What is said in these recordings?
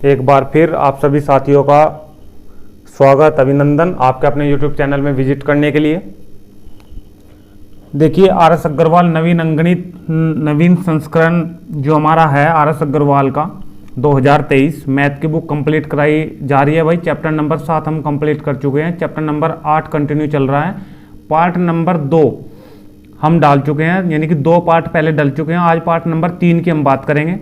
एक बार फिर आप सभी साथियों का स्वागत, अभिनंदन आपके अपने YouTube चैनल में विजिट करने के लिए। देखिए RS अग्रवाल नवीन अंगणित नवीन संस्करण जो हमारा है RS अग्रवाल का 2023 मैथ की बुक कंप्लीट कराई जा रही है भाई। चैप्टर नंबर 7 हम कंप्लीट कर चुके हैं, चैप्टर नंबर 8 कंटिन्यू चल रहा है। पार्ट नंबर 2 हम डाल चुके हैं, यानी कि 2 पार्ट पहले डल चुके हैं। आज पार्ट नंबर 3 की हम बात करेंगे,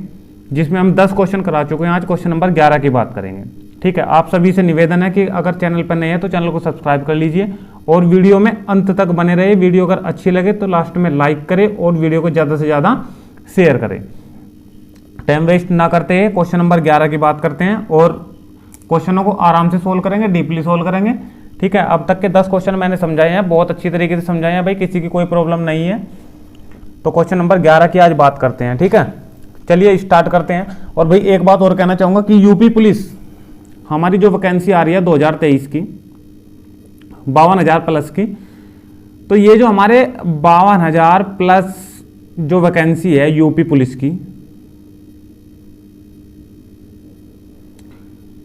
जिसमें हम 10 क्वेश्चन करा चुके हैं। आज क्वेश्चन नंबर 11 की बात करेंगे। ठीक है, आप सभी से निवेदन है कि अगर चैनल पर नए हैं तो चैनल को सब्सक्राइब कर लीजिए और वीडियो में अंत तक बने रहे। वीडियो अगर अच्छी लगे तो लास्ट में लाइक करें और वीडियो को ज़्यादा से ज़्यादा शेयर करें। टाइम वेस्ट ना करते हैं, क्वेश्चन नंबर 11 की बात करते हैं और क्वेश्चनों को आराम से सोल्व करेंगे, डीपली सोल्व करेंगे। ठीक है, अब तक के 10 क्वेश्चन मैंने समझाए हैं, बहुत अच्छी तरीके से समझाए हैं भाई, किसी की कोई प्रॉब्लम नहीं है। तो क्वेश्चन नंबर 11 की आज बात करते हैं। ठीक है, चलिए स्टार्ट करते हैं। और भाई एक बात और कहना चाहूँगा कि यूपी पुलिस हमारी जो वैकेंसी आ रही है 2023 की 52,000 प्लस की, तो ये जो हमारे 52,000 प्लस जो वैकेंसी है यूपी पुलिस की,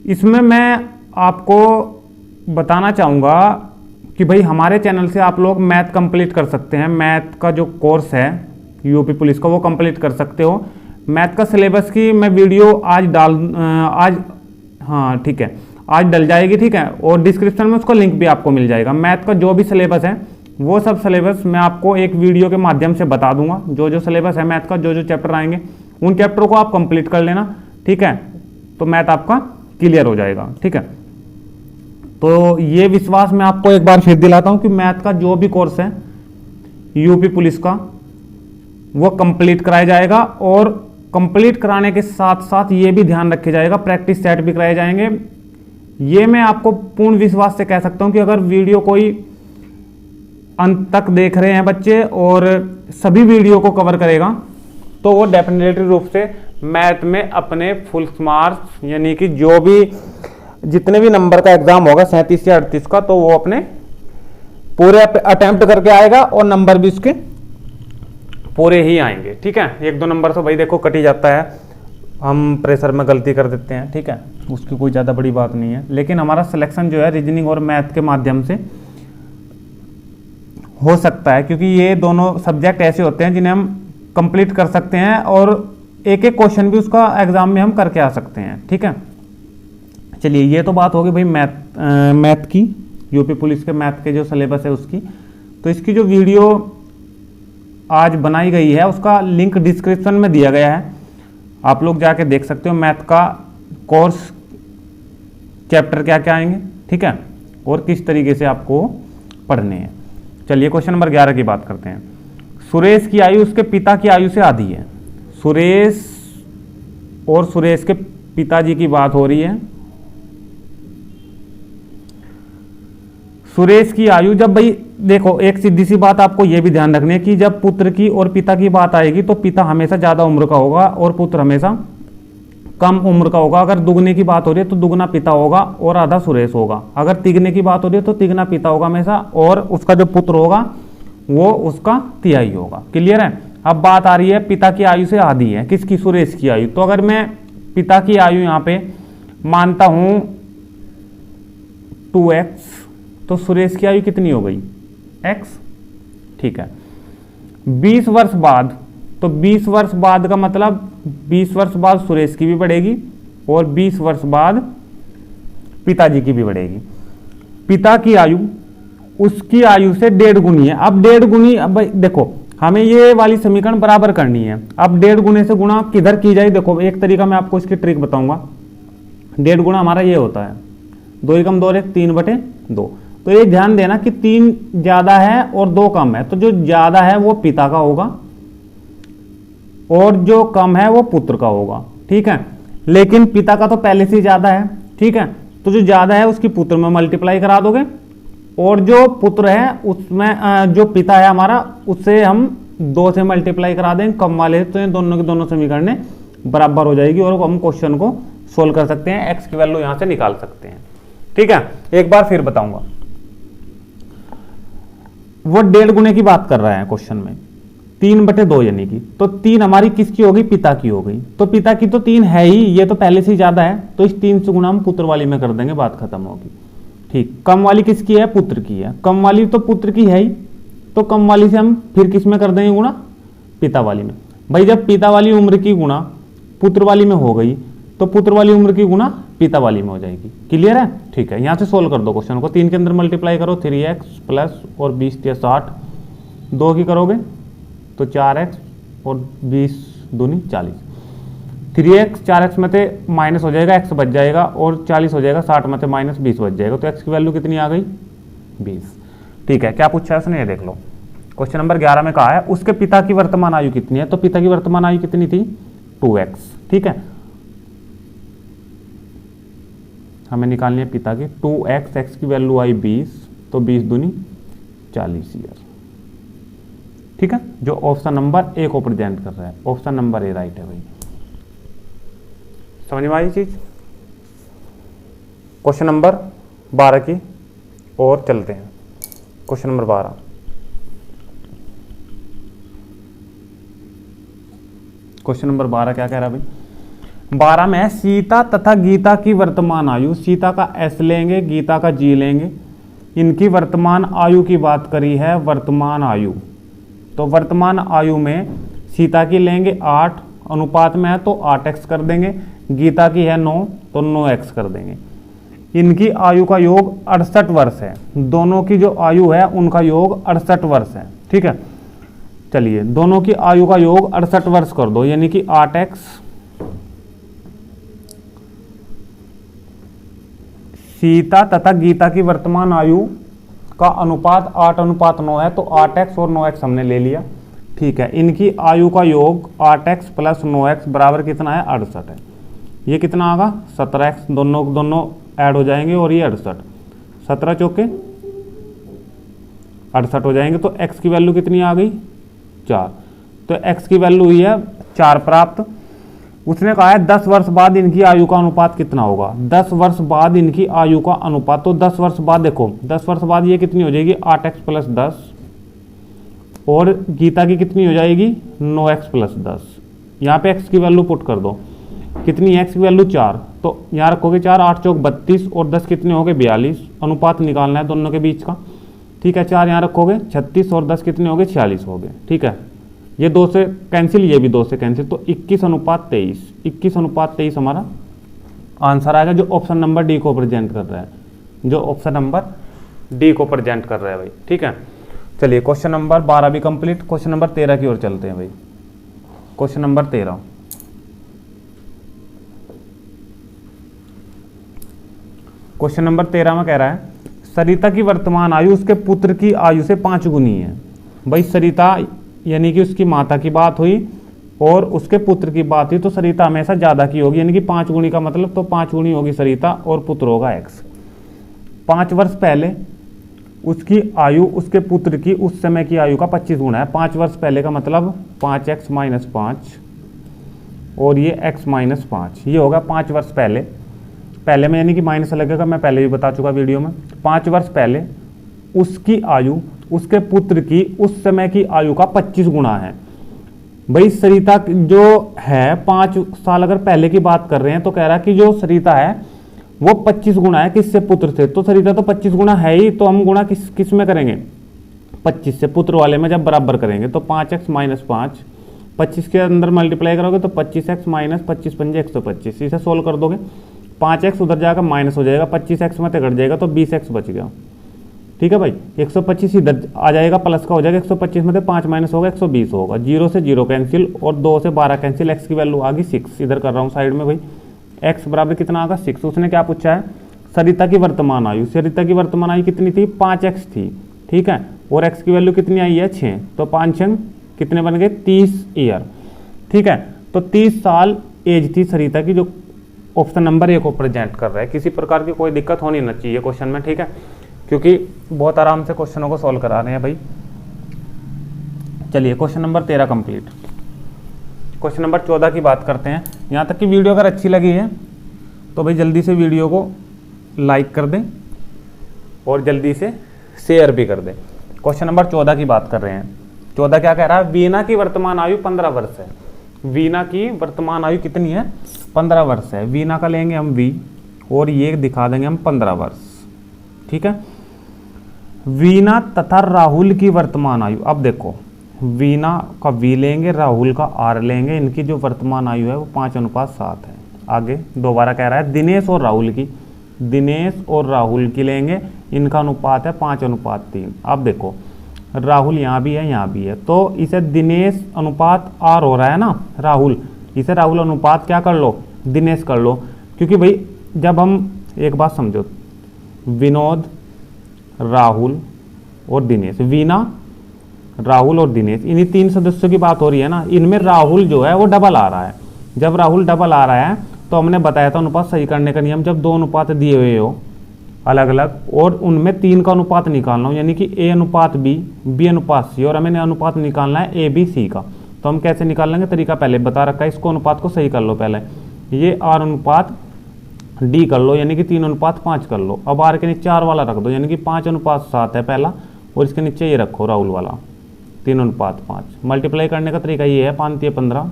इसमें मैं आपको बताना चाहूँगा कि भाई हमारे चैनल से आप लोग मैथ कंप्लीट कर सकते हैं। मैथ का जो कोर्स है यूपी पुलिस का वो कंप्लीट कर सकते हो। मैथ का सिलेबस की मैं वीडियो आज ठीक है, आज डल जाएगी। ठीक है, और डिस्क्रिप्शन में उसका लिंक भी आपको मिल जाएगा। मैथ का जो भी सिलेबस है वो सब सिलेबस मैं आपको एक वीडियो के माध्यम से बता दूंगा। जो सिलेबस है मैथ का, जो चैप्टर आएंगे उन चैप्टरों को आप कंप्लीट कर लेना। ठीक है, तो मैथ आपका क्लियर हो जाएगा। ठीक है, तो ये विश्वास मैं आपको एक बार फिर दिलाता हूं कि मैथ का जो भी कोर्स है यूपी पुलिस का वो कंप्लीट कराया जाएगा और कंप्लीट कराने के साथ साथ ये भी ध्यान रखे जाएगा प्रैक्टिस सेट भी कराए जाएंगे। ये मैं आपको पूर्ण विश्वास से कह सकता हूं कि अगर वीडियो कोई अंत तक देख रहे हैं बच्चे और सभी वीडियो को कवर करेगा तो वो डेफिनेटली रूप से मैथ में अपने फुल मार्क्स, यानी कि जो भी जितने भी नंबर का एग्जाम होगा 37 या 38 का, तो वो अपने पूरे अटेम्प्ट करके आएगा और नंबर भी उसके पूरे ही आएंगे। ठीक है, 1-2 नंबर तो भाई देखो कट ही जाता है, हम प्रेशर में गलती कर देते हैं। ठीक है, उसकी कोई ज़्यादा बड़ी बात नहीं है, लेकिन हमारा सिलेक्शन जो है रीजनिंग और मैथ के माध्यम से हो सकता है, क्योंकि ये दोनों सब्जेक्ट ऐसे होते हैं जिन्हें हम कंप्लीट कर सकते हैं और एक एक क्वेश्चन भी उसका एग्जाम में हम करके आ सकते हैं। ठीक है, चलिए ये तो बात होगी भाई मैथ की, यूपी पुलिस के मैथ के जो सिलेबस है उसकी। तो इसकी जो वीडियो आज बनाई गई है उसका लिंक डिस्क्रिप्शन में दिया गया है, आप लोग जाके देख सकते हो। मैथ का कोर्स चैप्टर क्या क्या आएंगे, ठीक है, और किस तरीके से आपको पढ़ने हैं। चलिए क्वेश्चन नंबर 11 की बात करते हैं। सुरेश की आयु उसके पिता की आयु से आधी है। सुरेश और सुरेश के पिताजी की बात हो रही है। सुरेश की आयु, जब भाई देखो एक सीधी सी बात आपको यह भी ध्यान रखनी है कि जब पुत्र की और पिता की बात आएगी तो पिता हमेशा ज्यादा उम्र का होगा और पुत्र हमेशा कम उम्र का होगा। अगर दुगने की बात हो रही है तो दुगना पिता होगा और आधा सुरेश होगा। अगर तिगने की बात हो रही है तो तिगना पिता होगा हमेशा और उसका जो पुत्र होगा वो उसका तिहाई होगा। क्लियर है। अब बात आ रही है पिता की आयु से आधी है, किसकी, सुरेश की आयु। तो अगर मैं पिता की आयु यहां पे मानता हूं 2x, तो सुरेश की आयु कितनी हो गई, x। ठीक है, 20 वर्ष बाद, तो 20 वर्ष बाद का मतलब 20 वर्ष बाद सुरेश की भी बढ़ेगी और 20 वर्ष बाद पिताजी की भी बढ़ेगी। पिता की आयु उसकी आयु से 1.5 गुनी है। अब 1.5 गुनी, अब देखो हमें ये वाली समीकरण बराबर करनी है। अब 1.5 गुने से गुणा किधर की जाए, देखो एक तरीका मैं आपको इसकी ट्रिक बताऊंगा। 1.5 गुना हमारा ये होता है 2 एकम 2 3/2। तो ये ध्यान देना कि 3 ज्यादा है और 2 कम है, तो जो ज्यादा है वो पिता का होगा और जो कम है वो पुत्र का होगा। ठीक है, लेकिन पिता का तो पहले से ज्यादा है। ठीक है, तो जो ज्यादा है उसकी पुत्र में मल्टीप्लाई करा दोगे और जो पुत्र है उसमें जो पिता है हमारा उससे हम 2 से मल्टीप्लाई करा देंगे कम वाले, तो ये दोनों की दोनों समीकरण बराबर हो जाएगी और हम क्वेश्चन को सोल्व कर सकते हैं, एक्स की वैल्यू यहां से निकाल सकते हैं। ठीक है, एक बार फिर बताऊंगा। वो 1.5 गुने की बात कर रहा है क्वेश्चन में। 3/2 यानी कि, तो 3 हमारी किसकी होगी, पिता की हो गई। तो पिता की तो 3 है ही, ये तो पहले से ही ज्यादा है, तो इस 3 से गुणा हम पुत्र वाली में कर देंगे, बात खत्म होगी। ठीक, कम वाली किसकी है, पुत्र की है, कम वाली तो पुत्र की है ही, तो कम वाली से हम फिर किस में कर देंगे गुणा, पिता वाली में। भाई जब पिता वाली उम्र की गुणा पुत्र वाली में हो गई, तो पुत्र वाली उम्र की गुणा पिता वाली में हो जाएगी। क्लियर है, ठीक है। यहां से सोल्व कर दो क्वेश्चन को, 3 के अंदर मल्टीप्लाई करो, 3x प्लस और 20 × 60, 2 की करोगे तो 4x और 20 दूनी 40, 3x 4x में से माइनस हो जाएगा, x बच जाएगा, और 40 हो जाएगा, 60 में से माइनस 20 बच जाएगा, तो x की वैल्यू कितनी आ गई, 20। ठीक है, क्या पूछा है उसने, ये देख लो। क्वेश्चन नंबर 11 में कहा है उसके पिता की वर्तमान आयु कितनी है, तो पिता की वर्तमान आयु कितनी थी, 2x। ठीक है, हमें निकालनी है पिता की 2x, x की वैल्यू आई 20, तो 20 दूनी 40 ईयर। ठीक है, जो ऑप्शन नंबर ए को प्रेजेंट कर रहा है, ऑप्शन नंबर ए राइट है भाई। समझ में आई चीज। क्वेश्चन नंबर 12 की और चलते हैं। क्वेश्चन नंबर 12, क्वेश्चन नंबर 12 क्या कह रहा है भाई, 12 में सीता तथा गीता की वर्तमान आयु, सीता का एस लेंगे, गीता का जी लेंगे, इनकी वर्तमान आयु की बात करी है, वर्तमान आयु। तो वर्तमान आयु में सीता की लेंगे 8, अनुपात में है तो 8x कर देंगे, गीता की है 9 तो 9x कर देंगे। इनकी आयु का योग 68 वर्ष है, दोनों की जो आयु है उनका योग 68 वर्ष है। ठीक है, चलिए दोनों की आयु का योग 68 वर्ष कर दो, यानी कि 8x सीता तथा गीता की वर्तमान आयु का अनुपात 8:9 है, तो 8x और 9x हमने ले लिया। ठीक है, इनकी आयु का योग 8x प्लस 9x बराबर कितना है, 68 है। ये कितना आगा, 17x, दोनों ऐड हो जाएंगे और ये 68, 17 चौके 68 हो जाएंगे, तो x की वैल्यू कितनी आ गई, 4। तो x की वैल्यू हुई है 4 प्राप्त। उसने कहा है 10 वर्ष बाद इनकी आयु का अनुपात कितना होगा, 10 वर्ष बाद इनकी आयु का अनुपात, तो 10 वर्ष बाद देखो, 10 वर्ष बाद ये कितनी हो जाएगी, 8x प्लस 10, और गीता की कितनी हो जाएगी, 9x प्लस 10। यहाँ पे x की वैल्यू पुट कर दो, कितनी x की वैल्यू 4, तो यहाँ रखोगे 4, 8 चौक 32 और 10 कितने हो गए, 42। अनुपात निकालना है दोनों के बीच का। ठीक है, 4 यहाँ रखोगे 36 और 10 कितने हो गए, 46 हो गए। ठीक है, ये 2 से कैंसिल, ये भी 2 से कैंसिल, तो 21:23, 21:23 हमारा आंसर आएगा, जो ऑप्शन नंबर डी को प्रेजेंट कर रहा है, जो ऑप्शन नंबर डी को प्रेजेंट कर रहा है भाई। ठीक है, चलिए क्वेश्चन नंबर 12 भी कंप्लीट। क्वेश्चन नंबर 13 की ओर चलते हैं भाई। क्वेश्चन नंबर 13, क्वेश्चन नंबर 13 में कह रहा है सरिता की वर्तमान आयु उसके पुत्र की आयु से 5 गुनी है। भाई सरिता यानी कि उसकी माता की बात हुई और उसके पुत्र की बात हुई, तो सरिता हमेशा ज्यादा की होगी, यानी कि 5 गुनी का मतलब, तो 5 गुनी होगी सरिता और पुत्र होगा x। 5 वर्ष पहले उसकी आयु उसके पुत्र की उस समय की आयु का 25 गुना है। 5 वर्ष पहले का मतलब 5x - 5 और ये x - 5, ये होगा 5 वर्ष पहले में, यानी कि माइनस लगेगा, मैं पहले भी बता चुका वीडियो में। 5 वर्ष पहले उसकी आयु उसके पुत्र की उस समय की आयु का 25 गुना है। भाई सरिता जो है 5 साल अगर पहले की बात कर रहे हैं, तो कह रहा है कि जो सरिता है वो 25 गुना है किससे, पुत्र से। तो सरिता तो 25 गुना है ही, तो हम गुणा किस में करेंगे, 25 से, पुत्र वाले में जब बराबर करेंगे, तो 5x - 5, 25 के अंदर मल्टीप्लाई करोगे तो 25x - 25 × 125, इसे सोल्व कर दोगे, 5x उधर जाकर माइनस हो जाएगा, 25x में घट जाएगा, तो 20x बच गया। ठीक है भाई, 125 इधर आ जाएगा, प्लस का हो जाएगा, 125 में से 5 माइनस होगा, 120 होगा, 0 से 0 कैंसिल और 2 से 12 कैंसिल, x की वैल्यू आ गई 6। इधर कर रहा हूँ साइड में भाई, x बराबर कितना आगा, 6। उसने क्या पूछा है, सरिता की वर्तमान आयु, सरिता की वर्तमान आयु कितनी थी, 5x थी। ठीक है, और x की वैल्यू कितनी आई है, 6, तो 5 6 कितने बन गए, 30 ईयर। ठीक है, तो 30 साल एज थी सरिता की, जो ऑप्शन नंबर ए को प्रेजेंट कर रहा है। किसी प्रकार की कोई दिक्कत होनी ना चाहिए क्वेश्चन में। ठीक है, क्योंकि बहुत आराम से क्वेश्चनों को सॉल्व करा रहे हैं भाई। चलिए question number 13 complete. Question number 14 की बात करते हैं। यहाँ तक कि वीडियो अगर अच्छी लगी है तो भाई जल्दी से वीडियो को लाइक कर दें और जल्दी से शेयर भी कर दें। क्वेश्चन नंबर 14 की बात कर रहे हैं। 14 क्या कह रहा है, वीना की वर्तमान आयु 15 वर्ष है। वीना की वर्तमान आयु कितनी है, 15 वर्ष है। वीना का लेंगे हम वी और ये दिखा देंगे हम 15 वर्ष, ठीक है। वीना तथा राहुल की वर्तमान आयु, अब देखो वीना का वी लेंगे, राहुल का आर लेंगे, इनकी जो वर्तमान आयु है वो 5:7 है। आगे दोबारा कह रहा है दिनेश और राहुल की, दिनेश और राहुल की लेंगे, इनका अनुपात है 5:3। अब देखो राहुल यहाँ भी है यहाँ भी है, तो इसे दिनेश अनुपात आर हो रहा है ना राहुल, इसे राहुल अनुपात क्या कर लो, दिनेश कर लो। क्योंकि भाई जब हम, एक बात समझो, विनोद, राहुल और दिनेश, वीना, राहुल और दिनेश, इन्हीं 3 सदस्यों की बात हो रही है ना। इनमें राहुल जो है वो डबल आ रहा है। जब राहुल डबल आ रहा है तो हमने बताया था अनुपात सही करने का नियम, जब 2 अनुपात दिए हुए हो अलग अलग और उनमें 3 का अनुपात निकालना हो, यानी कि ए अनुपात बी अनुपात सी, और हमें अनुपात निकालना है ए बी सी का। तो हम कैसे निकाल लेंगे, तरीका पहले बता रखा है, इसको अनुपात को सही कर लो पहले। ये आर अनुपात डी कर लो, यानी कि 3:5 कर लो। अब आर के नीचे आर वाला रख दो, यानी कि 5:7 है पहला, और इसके नीचे ये रखो राहुल वाला 3:5। मल्टीप्लाई करने का तरीका ये है, 5 × 15,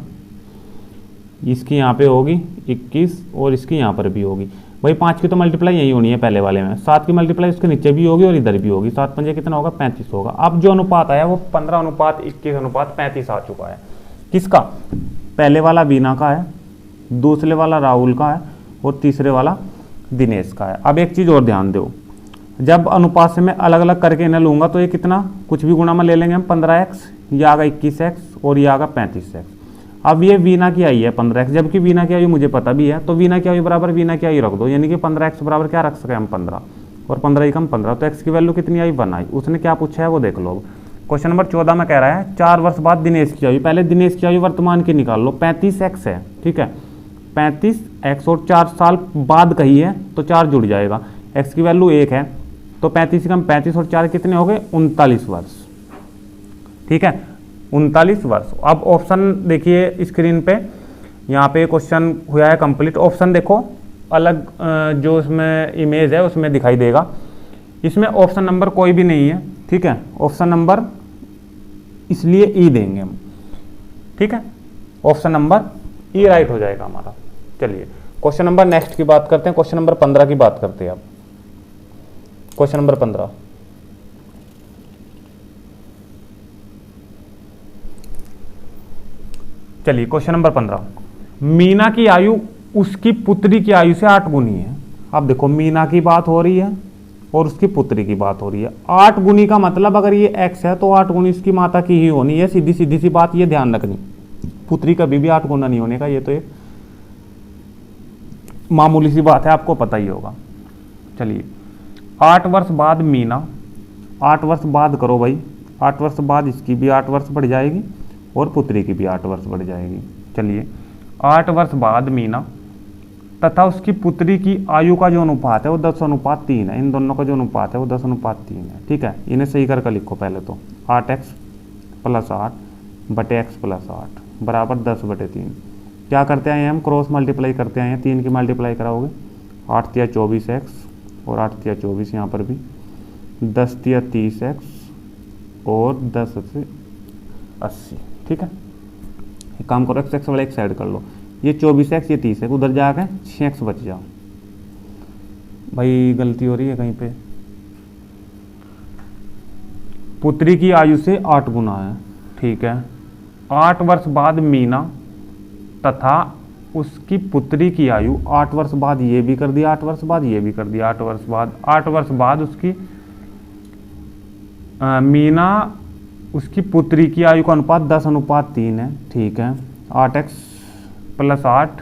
इसकी यहाँ पे होगी 21 और इसकी यहाँ पर भी होगी। भाई 5 की तो मल्टीप्लाई यही होनी है पहले वाले में, 7 की मल्टीप्लाई उसके नीचे भी होगी और इधर भी होगी। 7 पंजे कितना होगा, 35 होगा। अब जो अनुपात आया वो 15:21:35 आ चुका है। किसका, पहले वाला वीना का है, दूसरे वाला राहुल का है और तीसरे वाला दिनेश का है। अब एक चीज़ और ध्यान दो, जब अनुपात से मैं अलग अलग करके इन्हें लूँगा तो ये कितना, कुछ भी गुणा में ले लेंगे हम, 15x, ये आगा 21x और ये आगा 35x। अब ये वीना की आई है 15x, जबकि वीना की आयु मुझे पता भी है, तो वीना की आयु बराबर वीना की आयु रख दो, यानी कि 15x बराबर क्या रख सके हम, 15, और 15 ही कम 15, तो x की वैल्यू कितनी आई, 1 आई। उसने क्या पूछा है वो देख लो। क्वेश्चन नंबर 14 में कह रहा है 4 वर्ष बाद दिनेश की आयु, पहले दिनेश की आयु वर्तमान की निकाल लो, 35x है, ठीक है, 35x और 4 साल बाद कही है तो 4 जुड़ जाएगा, x की वैल्यू 1 है, तो 35 कम 35 और 4 कितने हो गए, 39 वर्ष, ठीक है, 39 वर्ष। अब ऑप्शन देखिए स्क्रीन पे, यहाँ पे क्वेश्चन हुआ है कंप्लीट। ऑप्शन देखो अलग, जो इसमें इमेज है उसमें दिखाई देगा, इसमें ऑप्शन नंबर कोई भी नहीं है, ठीक है, ऑप्शन नंबर इसलिए ई देंगे हम, ठीक है, ऑप्शन नंबर ई राइट हो जाएगा हमारा। चलिए क्वेश्चन नंबर नेक्स्ट की बात करते हैं, क्वेश्चन नंबर 15 की बात करते हैं अब। क्वेश्चन नंबर 15, चलिए क्वेश्चन नंबर 15, मीना की आयु उसकी पुत्री की आयु से 8 गुनी है। अब देखो मीना की बात हो रही है और उसकी पुत्री की बात हो रही है। 8 गुनी का मतलब अगर ये x है तो 8 गुनी इसकी माता की ही होनी है, सीधी सीधी सी बात, ये ध्यान रखनी। पुत्री कभी भी 8 गुना नहीं होने का, ये तो एक मामूली सी बात है, आपको पता ही होगा। चलिए 8 वर्ष बाद मीना, 8 वर्ष बाद करो भाई, 8 वर्ष बाद इसकी भी 8 वर्ष बढ़ जाएगी और पुत्री की भी 8 वर्ष बढ़ जाएगी। चलिए 8 वर्ष बाद मीना तथा उसकी पुत्री की आयु का जो अनुपात है वो 10:3 है। इन दोनों का जो अनुपात है वो 10:3 है, ठीक है। इन्हें सही करके लिखो पहले तो, 8x + 8 बटे x + 8 बराबर 10/3। क्या करते हैं हम, क्रॉस मल्टीप्लाई करते हैं, 3 की मल्टीप्लाई कराओगे, 8 × 24x और 8 × 24 यहाँ पर भी, 10 × 30x और 10 से 80, ठीक है। एक काम करो, x वाला एक साइड कर लो, ये 24x ये 30 है, उधर जाकर 6x बच जाओ। भाई गलती हो रही है कहीं पे, पुत्री की आयु से 8 गुना है, ठीक है। 8 वर्ष बाद मीना तथा उसकी पुत्री की आयु 8 वर्ष बाद, ये भी कर दिया 8 वर्ष बाद, ये भी कर दिया 8 वर्ष बाद। 8 वर्ष बाद उसकी मीना उसकी पुत्री की आयु का अनुपात 10:3 है, ठीक है। 8x + 8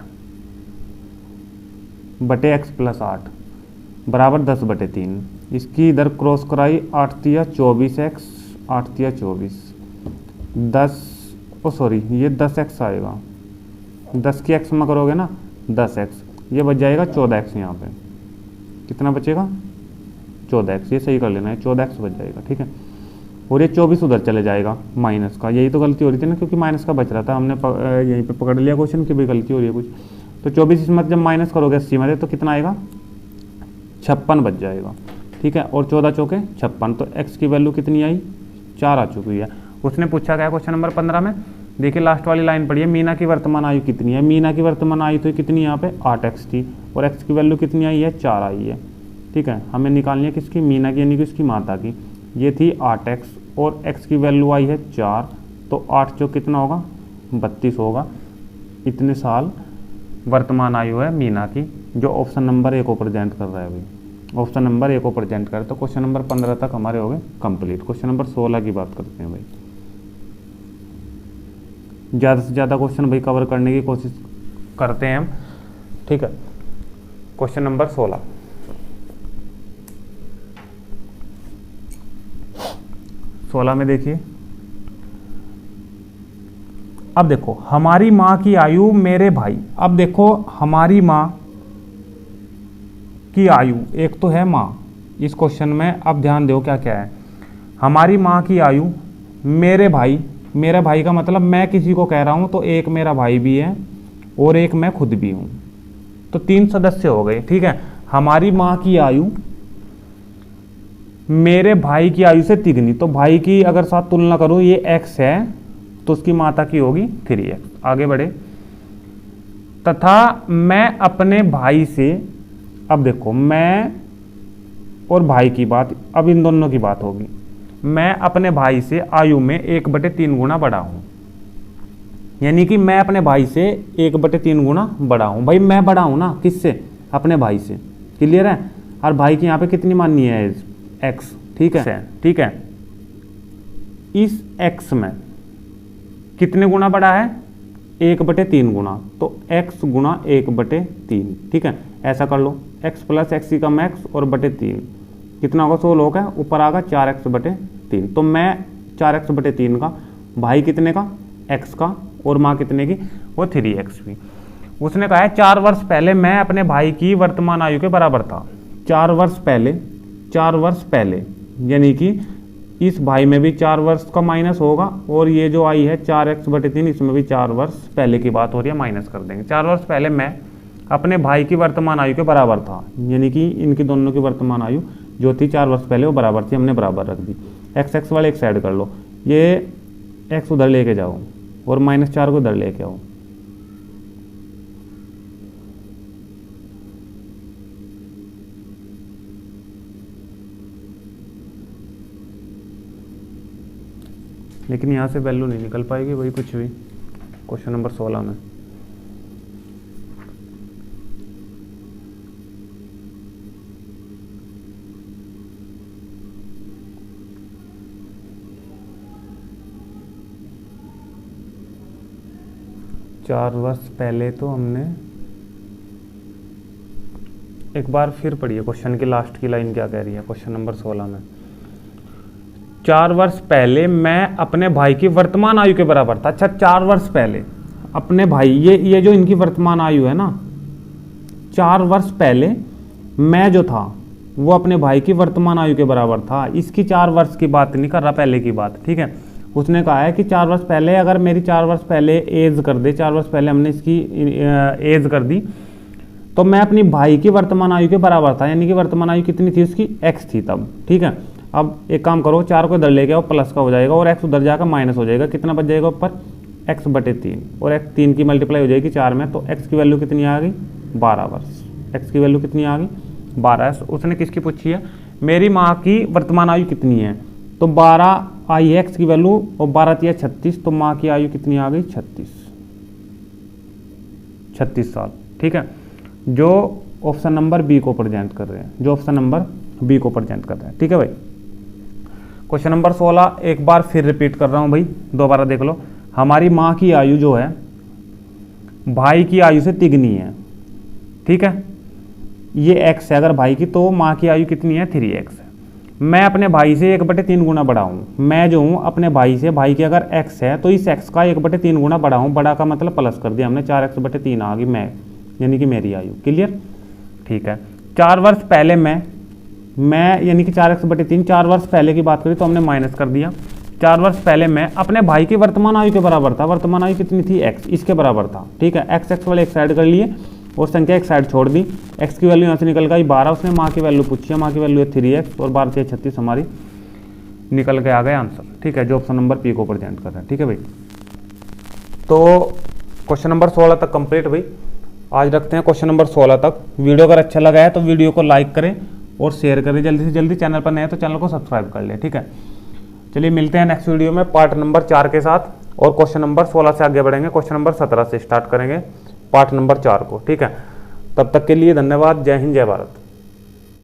बटे x + 8 बराबर 10/3। इसकी इधर क्रॉस कराई, 8 × 24x, 8 × 24 10, ओ सॉरी ये 10x आएगा, 10 की x में करोगे ना 10x, ये बच जाएगा 14x। यहाँ पे कितना बचेगा, 14x, ये सही कर लेना है, 14x बच जाएगा, ठीक है। और ये 24 उधर चले जाएगा माइनस का, यही तो गलती हो रही थी ना, क्योंकि माइनस का बच रहा था, हमने यहीं पे पकड़ लिया क्वेश्चन की भी गलती हो रही है कुछ। तो 24 इसमें जब माइनस करोगे 80 में तो कितना आएगा, 56 बच जाएगा, ठीक है। और 14 × 4 = 56, तो x की वैल्यू कितनी आई, 4 आ चुकी है। उसने पूछा क्या क्वेश्चन नंबर 15 में, देखिए लास्ट वाली लाइन पढ़िए, मीना की वर्तमान आयु कितनी है। मीना की वर्तमान आयु तो कितनी यहाँ पे 8x थी और x की वैल्यू कितनी आई है 4 आई है। ठीक है, हमें निकालनी है किसकी, मीना की यानी कि उसकी माता की। ये थी 8x और x की वैल्यू आई है 4, तो 8 जो कितना होगा 32 होगा। इतने साल वर्तमान आयु है मीना की, जो ऑप्शन नंबर 1 को प्रेजेंट कर रहा है भाई, ऑप्शन नंबर 1 को प्रेजेंट कर। तो क्वेश्चन नंबर 15 तक हमारे हो गए कंप्लीट। क्वेश्चन नंबर 16 की बात करते हैं भाई। ज़्यादा से ज़्यादा क्वेश्चन भाई कवर करने की कोशिश करते हैं हम। ठीक है, क्वेश्चन नंबर 16 में देखिए, अब देखो हमारी माँ की आयु मेरे भाई। अब देखो हमारी माँ की आयु, एक तो है माँ इस क्वेश्चन में, अब ध्यान दो क्या क्या है। हमारी माँ की आयु, मेरे भाई, मेरे भाई का मतलब मैं किसी को कह रहा हूँ, तो एक मेरा भाई भी है और एक मैं खुद भी हूँ, तो 3 सदस्य हो गए। ठीक है, हमारी माँ की आयु मेरे भाई की आयु से तिगनी, तो भाई की अगर साथ तुलना करूँ, ये x है तो उसकी माता की होगी 3x। आगे बढ़े, तथा मैं अपने भाई से, अब देखो मैं और भाई की बात, अब इन दोनों की बात होगी। मैं अपने भाई से आयु में 1/3 गुना बड़ा हूं, यानी कि मैं अपने भाई से 1/3 गुना बड़ा हूं। भाई मैं बड़ा हूं ना किससे, अपने भाई से, क्लियर है। और भाई की यहाँ पे कितनी माननी है एज, x। ठीक है, ठीक है, इस x में कितने गुना बड़ा है 1/3 गुना, तो x गुना 1/3। ठीक है, ऐसा कर लो, x प्लस एक्स की कम x और बटे 3 कितना होगा 16 होगा, ऊपर आगा 4x/3। तो मैं 4x/3 का, भाई कितने का x का, और माँ कितने की वो 3x की। उसने कहा है 4 वर्ष पहले मैं अपने भाई की वर्तमान आयु के बराबर था। 4 वर्ष पहले, 4 वर्ष पहले यानी कि इस भाई में भी 4 वर्ष का माइनस होगा, और ये जो आई है 4x/3 इसमें भी 4 वर्ष पहले की बात हो रही है, माइनस कर देंगे। 4 वर्ष पहले मैं अपने भाई की वर्तमान आयु के बराबर था, यानी कि इनकी दोनों की वर्तमान आयु जो थी 4 वर्ष पहले वो बराबर थी, हमने बराबर रख दी। x वाले एक साइड कर लो, ये x उधर लेके जाओ और -4 को उधर लेके आओ। लेकिन यहाँ से वैल्यू नहीं निकल पाएगी वही कुछ भी क्वेश्चन नंबर 16 में। चार वर्ष पहले तो हमने, एक बार फिर पढ़िए क्वेश्चन की लास्ट की लाइन क्या कह रही है क्वेश्चन नंबर 16 में। 4 वर्ष पहले मैं अपने भाई की वर्तमान आयु के बराबर था। अच्छा 4 वर्ष पहले अपने भाई, ये जो इनकी वर्तमान आयु है ना, 4 वर्ष पहले मैं जो था वो अपने भाई की वर्तमान आयु के बराबर था। इसकी 4 वर्ष की बात नहीं कर रहा, पहले की बात। ठीक है, उसने कहा है कि 4 वर्ष पहले, अगर मेरी 4 वर्ष पहले एज कर दे, 4 वर्ष पहले हमने इसकी एज कर दी, तो मैं अपनी भाई की वर्तमान आयु के बराबर था, यानी कि वर्तमान आयु कितनी थी उसकी, x थी तब। ठीक है, अब एक काम करो, 4 को इधर लेके आओ, प्लस का हो जाएगा और x उधर जाकर माइनस हो जाएगा। कितना बच जाएगा ऊपर, x/3, और x 3 की मल्टीप्लाई हो जाएगी 4 में, तो x की वैल्यू कितनी आ गई 12 वर्ष। x की वैल्यू कितनी आ गई 12। उसने किसकी पूछी है, मेरी माँ की वर्तमान आयु कितनी है, तो 12 आई है x की वैल्यू, और 12 तिया 36, तो माँ की आयु कितनी आ गई 36 साल। ठीक है, जो ऑप्शन नंबर बी को प्रेजेंट कर रहे हैं, जो ऑप्शन नंबर बी को प्रेजेंट कर रहे हैं। ठीक है भाई, क्वेश्चन नंबर 16 एक बार फिर रिपीट कर रहा हूं भाई, दोबारा देख लो। हमारी माँ की आयु जो है भाई की आयु से तिगनी है। ठीक है, ये x है अगर भाई की, तो माँ की आयु कितनी है 3x है। मैं अपने भाई से 1/3 गुना बड़ा हूँ। मैं जो हूँ अपने भाई से, भाई की अगर x है तो इस x का 1/3 गुना बड़ा हूँ। बड़ा का मतलब प्लस कर दिया हमने, 4x/3 आ गई मैं, यानी कि मेरी आयु। क्लियर, ठीक है। 4 वर्ष पहले मैं यानी कि 4x/3, 4 वर्ष पहले की बात करी तो हमने माइनस कर दिया। 4 वर्ष पहले मैं अपने भाई की वर्तमान आयु के बराबर था। वर्तमान आयु कितनी थी x, इसके बराबर था। ठीक है, x वाले एक साइड कर लिए और संख्या एक साइड छोड़ दी। x की वैल्यू यहाँ से निकल गई 12। उसने माँ की वैल्यू पूछी है, माँ की वैल्यू है 3x और 12 से 36 हमारी निकल के आ गया आंसर। ठीक है, जो ऑप्शन नंबर पी को प्रेजेंट कर रहा है। ठीक है भाई, तो क्वेश्चन नंबर 16 तक कंप्लीट भाई। आज रखते हैं क्वेश्चन नंबर 16 तक। वीडियो अगर अच्छा लगा है तो वीडियो को लाइक करें और शेयर करें जल्दी से जल्दी। चैनल पर नए हैं तो चैनल को सब्सक्राइब कर लें। ठीक है, चलिए मिलते हैं नेक्स्ट वीडियो में पार्ट नंबर 4 के साथ, और क्वेश्चन नंबर 16 से आगे बढ़ेंगे, क्वेश्चन नंबर 17 से स्टार्ट करेंगे पार्ट नंबर 4 को। ठीक है, तब तक के लिए धन्यवाद। जय हिंद, जय भारत।